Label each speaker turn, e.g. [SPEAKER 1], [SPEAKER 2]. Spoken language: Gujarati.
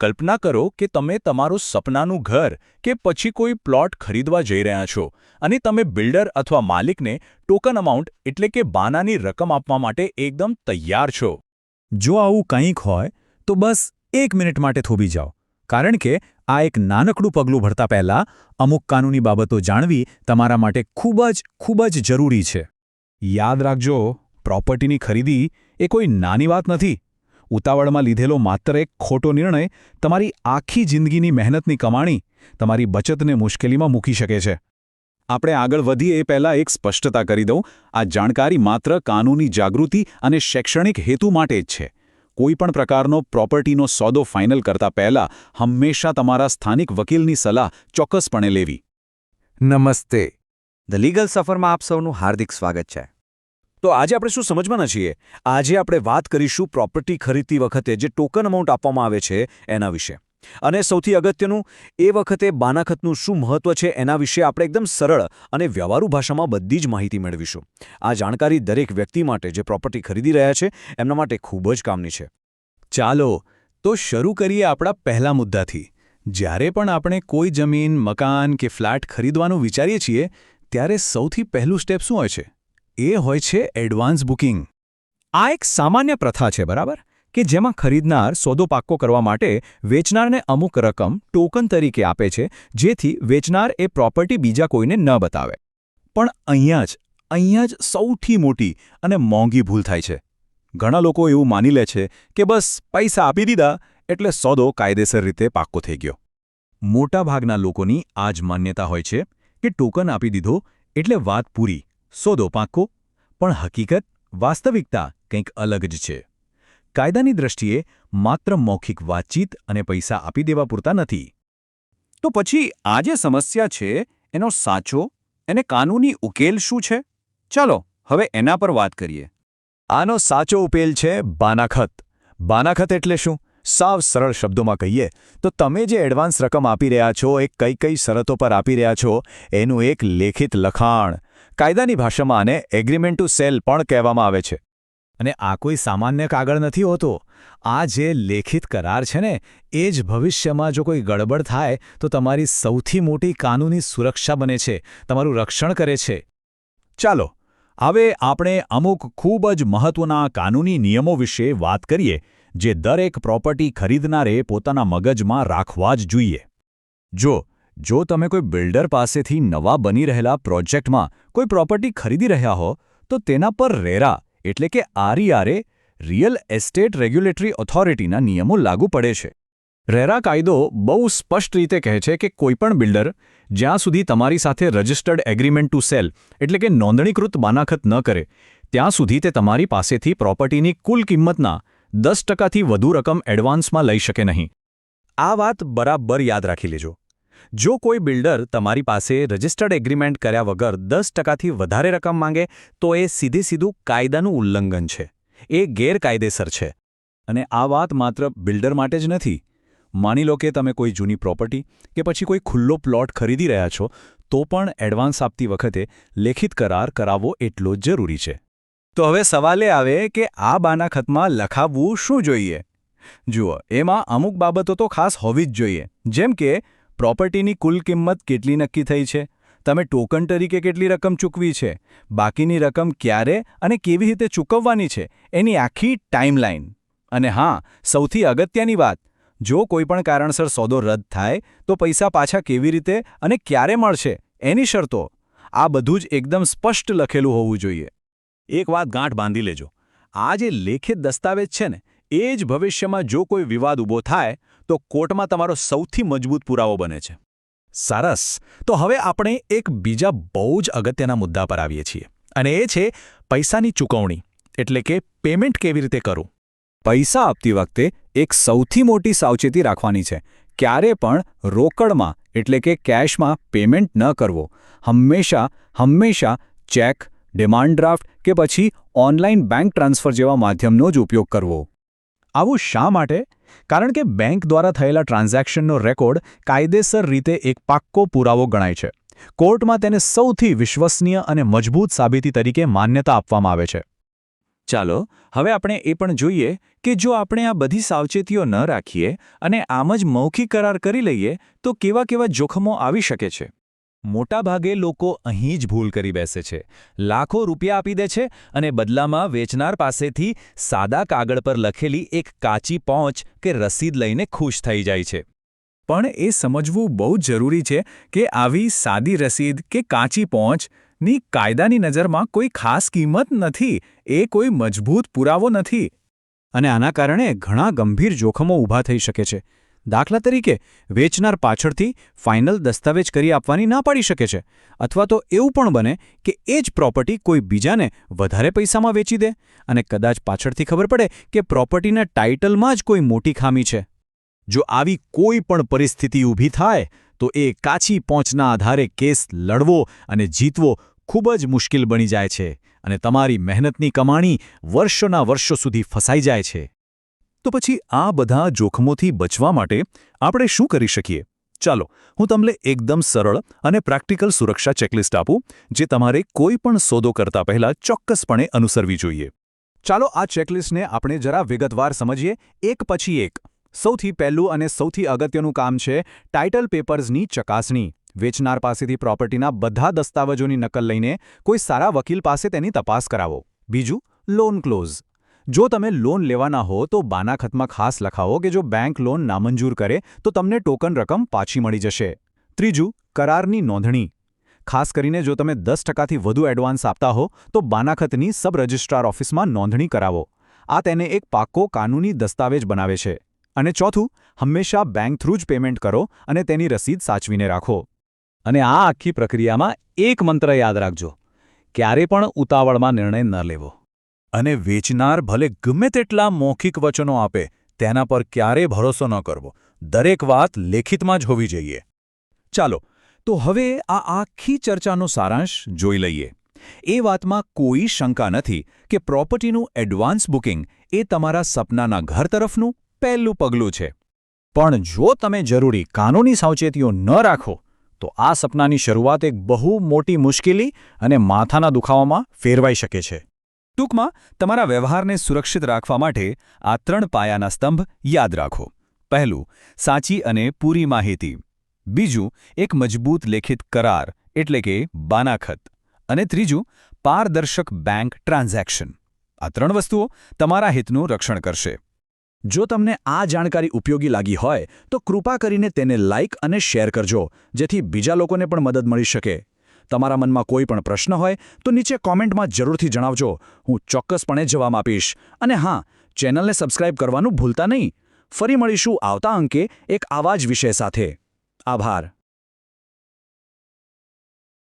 [SPEAKER 1] કલ્પના કરો કે તમે તમારું સપનાનું ઘર કે પછી કોઈ પ્લોટ ખરીદવા જઈ રહ્યા છો અને તમે બિલ્ડર અથવા માલિકને ટોકન અમાઉન્ટ એટલે કે બાનાની રકમ આપવા માટે એકદમ તૈયાર છો.
[SPEAKER 2] જો આવું કંઈક હોય તો બસ 1 મિનિટ માટે થોભી જાઓ, કારણ કે આ એક નાનકડું પગલું ભરતા પહેલાં અમુક કાનૂની બાબતો જાણવી તમારા માટે ખૂબ જ જરૂરી છે. યાદ રાખજો, પ્રોપર્ટીની ખરીદી એ કોઈ નાની વાત નથી. ઉતાવળમાં લીધેલો માત્ર એક ખોટો નિર્ણય તમારી આખી જિંદગીની મહેનતની કમાણી, તમારી બચતને મુશ્કેલીમાં મૂકી શકે છે. આપણે આગળ વધીએ એ પહેલાં એક સ્પષ્ટતા કરી દઉં, આ જાણકારી માત્ર કાનૂની જાગૃતિ અને શૈક્ષણિક હેતુ માટે જ છે. કોઈપણ પ્રકારનો પ્રોપર્ટીનો સોદો ફાઇનલ કરતા પહેલાં હંમેશા તમારા સ્થાનિક વકીલની સલાહ ચોક્કસપણે લેવી.
[SPEAKER 3] નમસ્તે. ધ લીગલ સફરમાં આપ સૌનું હાર્દિક સ્વાગત છે.
[SPEAKER 4] તો આજે આપણે શું સમજવાના છીએ? આજે આપણે વાત કરીશું પ્રોપર્ટી ખરીદતી વખતે જે ટોકન અમાઉન્ટ આપવામાં આવે છે એના વિશે. અને સૌથી અગત્યનું, એ વખતે બાનાખતનું શું મહત્વ છે એના વિશે આપણે એકદમ સરળ અને વ્યવહારુ ભાષામાં બધી જ માહિતી મેળવીશું. આ જાણકારી દરેક વ્યક્તિ માટે જે પ્રોપર્ટી ખરીદી રહ્યા છે એમના માટે ખૂબ જ કામની છે.
[SPEAKER 2] ચાલો તો શરૂ કરીએ આપણા પહેલા મુદ્દાથી. જ્યારે પણ આપણે કોઈ જમીન, મકાન કે ફ્લેટ ખરીદવાનું વિચારીએ છીએ ત્યારે સૌથી પહેલું સ્ટેપ શું હોય છે? એ હોય છે એડવાન્સ બુકિંગ. આ એક સામાન્ય પ્રથા છે, બરાબર, કે જેમાં ખરીદનાર સોદો પાક્કો કરવા માટે વેચનારને અમુક રકમ ટોકન તરીકે આપે છે, જેથી વેચનાર એ પ્રોપર્ટી બીજા કોઈને ન બતાવે. પણ અહીંયા જ સૌથી મોટી અને મોંઘી ભૂલ થાય છે. ઘણા લોકો એવું માની લે છે કે બસ પૈસા આપી દીધા એટલે સોદો કાયદેસર રીતે પાક્કો થઈ ગયો. મોટાભાગના લોકોની આ જ માન્યતા હોય છે કે ટોકન આપી દીધો એટલે વાત પૂરી, સોદો પાક્કો. પણ હકીકત, વાસ્તવિકતા કંઈક અલગ જ છે. કાયદાની દ્રષ્ટિએ માત્ર મૌખિક વાતચીત અને પૈસા આપી દેવા પૂરતા નથી.
[SPEAKER 4] તો પછી આ જે સમસ્યા છે એનો સાચો અને કાનૂની ઉકેલ શું છે? ચાલો હવે એના પર વાત કરીએ.
[SPEAKER 2] આનો સાચો ઉકેલ છે બાનાખત. બાનાખત એટલે શું? સાવ સરળ શબ્દોમાં કહીએ તો તમે જે એડવાન્સ રકમ આપી રહ્યા છો એ કઈ શરતો પર આપી રહ્યા છો એનું એક લેખિત લખાણ. કાયદાની ભાષામાં આને એગ્રીમેન્ટ ટુ સેલ પણ કહેવામાં આવે છે. અને આ કોઈ સામાન્ય કાગળ નથી હોતો. આ જે લેખિત કરાર છે ને, એ જ ભવિષ્યમાં જો કોઈ ગડબડ થાય તો તમારી સૌથી મોટી કાનૂની સુરક્ષા બને છે, તમારું રક્ષણ કરે છે. ચાલો હવે આપણે અમુક ખૂબ જ મહત્વના કાનૂની નિયમો વિશે વાત કરીએ જે દરેક પ્રોપર્ટી ખરીદનારે પોતાના મગજમાં રાખવા જ જોઈએ. જો તમે કોઈ બિલ્ડર પાસેથી નવા બની રહેલા પ્રોજેક્ટમાં કોઈ પ્રોપર્ટી ખરીદી રહ્યા હો તો તેના પર રેરા એટલે કે RERA રિયલ એસ્ટેટ રેગ્યુલેટરી ઓથોરિટીના નિયમો લાગુ પડે છે. રેરા કાયદો બહુ સ્પષ્ટ રીતે કહે છે કે કોઈપણ બિલ્ડર જ્યાં સુધી તમારી સાથે રજિસ્ટર્ડ એગ્રીમેન્ટ ટુ સેલ એટલે કે નોંધણીકૃત બાનાખત ન કરે ત્યાં સુધી તે તમારી પાસેથી પ્રોપર્ટીની કુલ કિંમતના 10%થી વધુ રકમ એડવાન્સમાં લઈ શકે નહીં. આ વાત બરાબર યાદ રાખી લેજો. જો કોઈ બિલ્ડર તમારી પાસે રજિસ્ટર્ડ એગ્રીમેન્ટ કર્યા વગર 10%થી વધારે રકમ માંગે તો એ સીધું કાયદાનું ઉલ્લંઘન છે. એ ગેરકાયદેસર છે. અને આ વાત માત્ર બિલ્ડર માટે જ નથી. માની લો કે તમે કોઈ જૂની પ્રોપર્ટી કે પછી કોઈ ખુલ્લો પ્લોટ ખરીદી રહ્યા છો તો પણ એડવાન્સ આપતી વખતે લેખિત કરાર કરાવવો એટલો જ જરૂરી છે. તો હવે સવાલે આવે કે આ બાનાખતમાં લખાવવું શું જોઈએ? જુઓ, એમાં અમુક બાબતો તો ખાસ હોવી જ જોઈએ, જેમ કે પ્રોપર્ટીની કુલ કિંમત કેટલી નક્કી થઈ છે, તમે ટોકન તરીકે કેટલી રકમ ચૂકવી છે, બાકીની રકમ ક્યારે અને કેવી રીતે ચૂકવવાની છે, એની આખી ટાઈમલાઈન. અને હા, સૌથી અગત્યની વાત, જો કોઈપણ કારણસર સોદો રદ થાય તો પૈસા પાછા કેવી રીતે અને ક્યારે મળશે એની શરતો. આ બધું જ એકદમ સ્પષ્ટ લખેલું હોવું જોઈએ. એક વાત ગાંઠ બાંધી લેજો, આ જે લેખિત દસ્તાવેજ છે ને, એ જ ભવિષ્યમાં જો કોઈ વિવાદ ઊભો થાય તો કોર્ટમાં તમારો સૌથી મજબૂત પુરાવો બને છે. સરસ. તો હવે આપણે એક બીજા બહુ જ અગત્યના મુદ્દા પર આવીએ છીએ, અને એ છે પૈસાની ચૂકવણી એટલે કે પેમેન્ટ કેવી રીતે કરવું. પૈસા આપતી વખતે એક સૌથી મોટી સાવચેતી રાખવાની છે. ક્યારે પણ રોકડમાં એટલે કે કેશમાં પેમેન્ટ ન કરવો. હંમેશા ચેક, ડિમાન્ડ ડ્રાફ્ટ કે પછી ઓનલાઈન બેંક ટ્રાન્સફર જેવા માધ્યમનો જ ઉપયોગ કરવો. આવું શા માટે? કારણ કે બેંક દ્વારા થયેલા ટ્રાન્ઝેક્શનનો રેકોર્ડ કાયદેસર રીતે એક પાક્કો પુરાવો ગણાય છે. કોર્ટમાં તેને સૌથી વિશ્વસનીય અને મજબૂત સાબિતી તરીકે માન્યતા આપવામાં આવે છે.
[SPEAKER 1] ચાલો હવે આપણે એ પણ જોઈએ કે જો આપણે આ બધી સાવચેતીઓ ન રાખીએ અને આમ જ મૌખિક કરાર કરી લઈએ તો કેવા કેવા જોખમો આવી શકે છે. મોટાભાગે લોકો અહીં જ ભૂલ કરી બેસે છે. લાખો રૂપિયા આપી દે છે અને બદલામાં વેચનાર પાસેથી સાદા કાગળ પર લખેલી એક કાચી પહોંચ કે રસીદ લઈને ખુશ થઈ જાય છે. પણ એ સમજવું બહુ જરૂરી છે કે આવી સાદી રસીદ કે કાચી પહોંચની કાયદાની નજરમાં કોઈ ખાસ કિંમત નથી. એ કોઈ મજબૂત પુરાવો નથી.
[SPEAKER 4] અને આના કારણે ઘણા ગંભીર જોખમો ઊભા થઈ શકે છે. દાખલા તરીકે વેચનાર પાછળથી ફાઇનલ દસ્તાવેજ કરી આપવાની ના પાડી શકે છે, અથવા તો એવું પણ બને કે એ જ પ્રોપર્ટી કોઈ બીજાને વધારે પૈસામાં વેચી દે અને કદાચ પાછળથી ખબર પડે કે પ્રોપર્ટીના ટાઇટલમાં જ કોઈ મોટી ખામી છે. જો આવી કોઈ પણ પરિસ્થિતિ ઊભી થાય તો એ કાચી પહોંચના આધારે કેસ લડવો અને જીતવો ખૂબ જ મુશ્કેલ બની જાય છે અને તમારી મહેનતની કમાણી વર્ષોના વર્ષો સુધી ફસાઈ જાય છે.
[SPEAKER 1] તો પછી આ બધા જોખમોથી બચવા માટે આપણે શું કરી શકીએ? ચાલો હું તમને એકદમ સરળ અને પ્રેક્ટિકલ સુરક્ષા ચેકલિસ્ટ આપું જે તમારે કોઈ પણ સોદો કરતા પહેલા ચોક્કસપણે અનુસરવી જોઈએ.
[SPEAKER 2] ચાલો આ ચેકલિસ્ટને આપણે જરા વિગતવાર સમજીએ, એક પછી એક. સૌથી પહેલું અને સૌથી અગત્યનું કામ છે ટાઇટલ પેપર્સની ચકાસણી. વેચનાર પાસેથી પ્રોપર્ટીના બધા દસ્તાવેજોની નકલ લઈને કોઈ સારા વકીલ પાસે તેની તપાસ કરાવો. બીજું, લોન ક્લોઝ. જો તમે લોન લેવાના હો તો બાનાખતમાં ખાસ લખાવો કે જો બેંક લોન નામંજૂર કરે તો તમને ટોકન રકમ પાછી મળી જશે. ત્રીજું, કરારની નોંધણી. ખાસ કરીને જો તમે 10%થી વધુ એડવાન્સ આપતા હો તો બાનાખતની સબ રજિસ્ટ્રાર ઓફિસમાં નોંધણી કરાવો. આ તેને એક પાક્કો કાનૂની દસ્તાવેજ બનાવે છે. અને ચોથું, હંમેશા બેંક થ્રુ જ પેમેન્ટ કરો અને તેની રસીદ સાચવીને રાખો.
[SPEAKER 1] અને આ આખી પ્રક્રિયામાં એક મંત્ર યાદ રાખજો: ક્યારે પણ ઉતાવળમાં નિર્ણય ન લેવો. અને વેચનાર ભલે ગમે તેટલા મૌખિક વચનો આપે તેના પર ક્યારેય ભરોસો ન કરવો. દરેક વાત લેખિતમાં જ હોવી જોઈએ. ચાલો તો હવે આ આખી ચર્ચાનો સારાંશ જોઈ લઈએ. એ વાતમાં કોઈ શંકા નથી કે પ્રોપર્ટીનું એડવાન્સ બુકિંગ એ તમારા સપનાના ઘર તરફનું પહેલું પગલું છે.
[SPEAKER 2] પણ જો તમે જરૂરી કાનૂની સાવચેતીઓ ન રાખો તો આ સપનાની શરૂઆત એક બહુ મોટી મુશ્કેલી અને માથાના દુખાવામાં ફેરવાઈ શકે છે.
[SPEAKER 1] ટૂંકમાં તમારા વ્યવહારને સુરક્ષિત રાખવા માટે આ 3 પાયાના સ્તંભ યાદ રાખો. પહેલું, સાચી અને પૂરી માહિતી. બીજું, એક મજબૂત લેખિત કરાર એટલે કે બાનાખત. અને ત્રીજું, પારદર્શક બેંક ટ્રાન્ઝેક્શન. આ 3 વસ્તુઓ તમારા હિતનું રક્ષણ કરશે.
[SPEAKER 2] જો તમને આ જાણકારી ઉપયોગી લાગી હોય તો કૃપા કરીને તેને લાઇક અને શેર કરજો, જેથી બીજા લોકોને પણ મદદ મળી શકે. તમારા મનમાં કોઈ પણ પ્રશ્ન હોય તો નીચે કોમેન્ટમાં જરૂરથી જણાવજો. હું ચોક્કસપણે જવાબ આપીશ. અને હા, ચેનલને સબસ્ક્રાઇબ કરવાનું ભૂલતા નહીં. ફરી મળીશું આવતા અંકે એક આવા જ વિષય સાથે. આભાર.